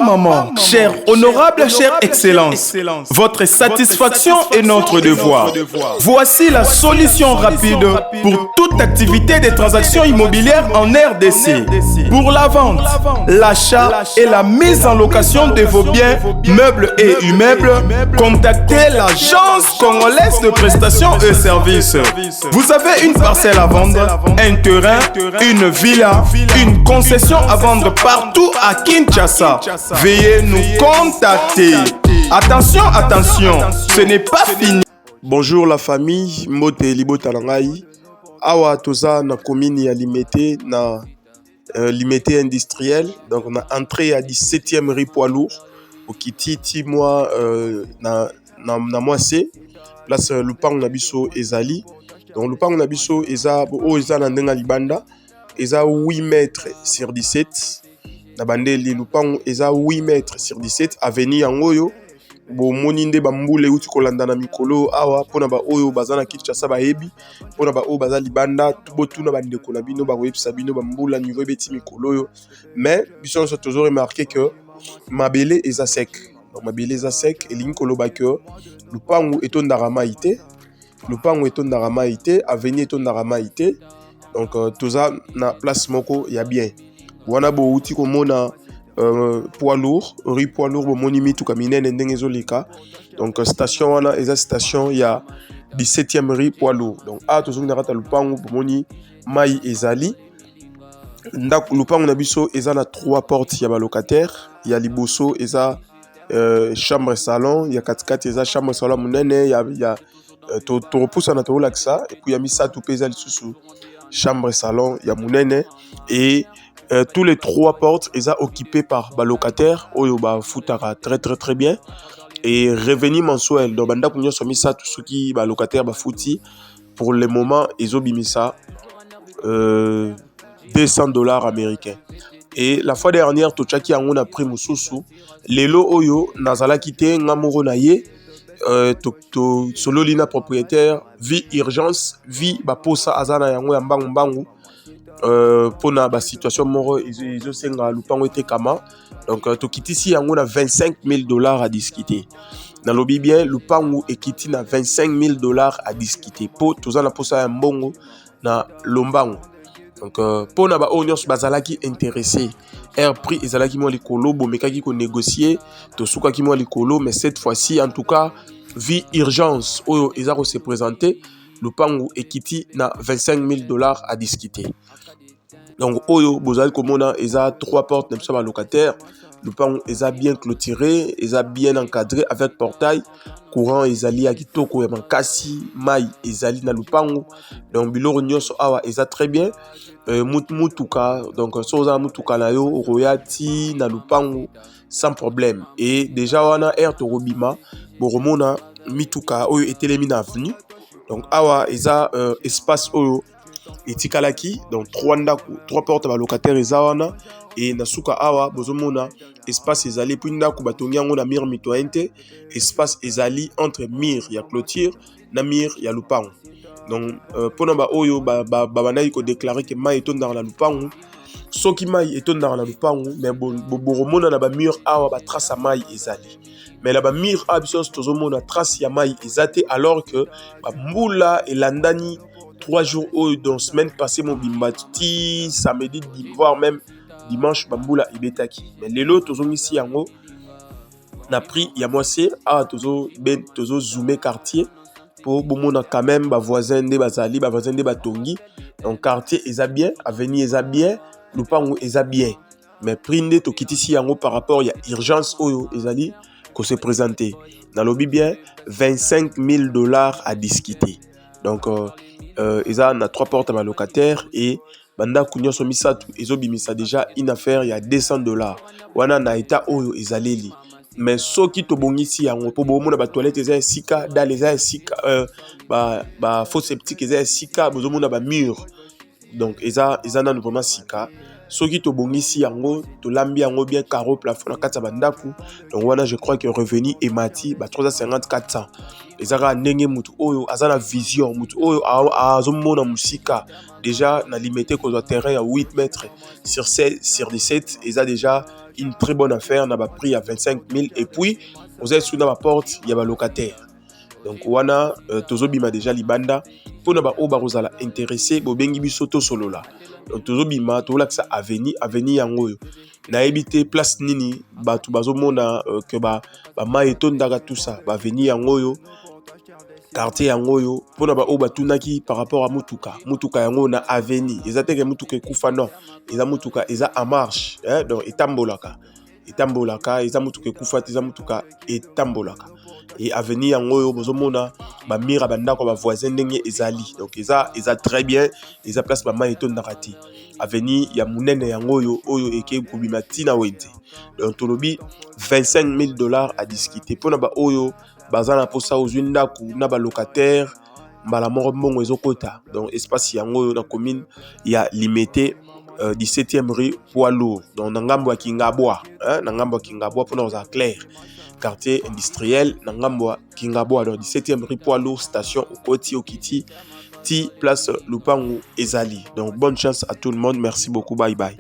maman, chère honorable, chère excellence, votre satisfaction est notre devoir. Voici la solution rapide pour toute activité des transactions immobilières en RDC. Pour la vente, l'achat et la mise en location de vos biens, meubles et immeubles, contactez l'Agence congolaise de prestations et services. Vous avez une parcelle à vendre, un terrain, une villa, une concession à vendre partout à Kinshasa. Veuillez nous contacter. Attention, attention, ce n'est pas fini. Bonjour la famille, Mbote Libota Langai. Awa toza na commune ya Limete na Limete industriel. Donc on a entré à 17e rue poids lourd au Kititi moi na moi c'est place Lupango na biso ezali. Donc Lupango na biso eza na ndenga libanda eza 8 mètres sur 17. Na bandeli Lupango eza 8 mètres sur 17 avenue yangoyo. Bo moninde bambule uti kolanda na mikolo awa pona ba oyo bazana Kinshasa bayebi pona ba oyo baza libanda botuna bandeko na bino ba websa bino bambula niveau beti mikolo yo mais biso on toujours remarqué que mabele eza sec. Donc mabele eza sec elingi koloba que Lupango etondaka maite Lupango etondaka maite avenue etondaka maite. Donc toza na place moko ya bien wana bo uti komona poids lourd, rue poids lourd, moni mituka minene ndenge zolika. Donc station wana eza station ya 17e rue poids lourd. Donc tozongi na rata Lupango moni mai ezali. Ndako Lupango na biso eza na 3 portes ya ba locataire, ya liboso eza chambre salon, ya katikati eza chambre salon munene ya to reposa na to laksa et puis ya misatu peza lisusu chambre salon ya munene et tous les 3 portes sont occupées par les locataires oyo ba futaka très bien et revenu mensuel donc banda kunyo somi ça tout ce qui ba locataire ba futi pour le moment ils ont bimisa $200 américains. Et la fois dernière to chaki on a pris mususu lelo oyo nazala kité ngamoro na ye to solo lina propriétaire vie urgence vie ba posa azana yango ya mbangu pour la situation moro ils ont Lupango était kama donc to kitisi yango na $25,000 à discuter dans lobby bien Lupango et kiti na $25,000 à discuter pour tous na posa ya mbongo na lombango. Donc pour na ba onyos bazalaki intéressé air prix ezalaki mo likolo bomekaki ko négocier to sukaki mo likolo mais cette fois-ci en tout cas vie urgence oyo ezako se présenter Lupango et kiti na $25,000 à discuter. Donc oyo bozali komona eza 3 portes nem ça locataire. Lupango eza bien clôturé, eza bien encadré avec portail, courant ezali akitoko ya makasi, mai ezali na Lupango. Donc biloko nyonso awa eza très bien. Mutuka donc soza mutuka na yo royati na Lupango sans problème. Et déjà wana air to robima boromona mituka oyo etelemi na avenue. Donc awa eza espace oyo etikalaki donc 3 portes ba locataire ezawana et nasuka awa bozomona espace ezali puis ndako batongi yango na mur mitoyente espace ezali entre mur ya clôture na mur ya Lupango. Donc pona ba oyo banai ko déclarer que mai etondaka na Lupango soki mai etondaka na Lupango mais boromona na ba mur awa ba trace ya mai ezali mais la ba mur absence tozomona trace ya mai ezate alors que ba mbula elandani 3 jours dans semaine passée mon bimbati samedi voire même dimanche bamboula ibetaki mais lelo tozo ici yango na prix ya moitié tozo zoomer quartier pour bomona quand même ba voisin de bazali ba voisin de batongi donc quartier eza bien avenue eza bien Lupango eza bien mais prix nde to kitisi yango par rapport ya urgence oyo ezali ko se présenter na lobby bien $25,000 à discuter. Donc ils ont 3 portes à ma locataire et banda kunyo somisa tout ils ont bimisa déjà une affaire il y a $200 wana na état oyo ezaleli mais soki to bongisi yango po bomona ba toilette eza sika dans les sika ba fosse septique eza sika bozomona ba mur donc eza na vraiment sika soki to bongisi yango to lambi yango bien carreau plafond na kati ya bandaku. Donc wana je crois que revenu emati ba 350 400 ezaka ndenge mutu oyo azana vision, mutu oyo azomona musika déjà na limité ko terrain à 8 mètres sur 17 eza déjà une très bonne affaire na ba prix à 25 000 et puis vous êtes sous na ba porte il y a ba locataire. Donc wana tozobima déjà libanda pona ba o barozala intéressé bobengi biso to solo là. Donc tozobima to la ça avenir yango yo na ebité place nini batu bazomona que ba maeto ndaga tout ça ba venir yango yo quartier yango yo pona ba o batunaki par rapport à mutuka yango na avenir ezateke mutuka kufa non eza mutuka eza en marche donc etambolaka eza mutuka kufa eza mutuka etambolaka et avenir yango yo bozomona ba mira bandako ba voisin ndenge ezali. Donc eza très bien eza place ba maeto ndakati avenir ya munene yango yo oyo eke kubima tina wente. Donc tolobi $25,000 à discuter pona ba oyo bazana posa ozwinda ku na ba locataire mbala moko mbongo ezokota. Donc espace yango na commune ya limité 17e rue poids lourd. Donc na ngambo ya Kingabwa na ngambo ya Kingabwa pona oza clair quartier industriel na ngambo ya Kingabwa. Donc 17e rue poids lourd station okoti okiti ti place Lupangu ezali. Donc bonne chance à tout le monde, merci beaucoup, bye bye.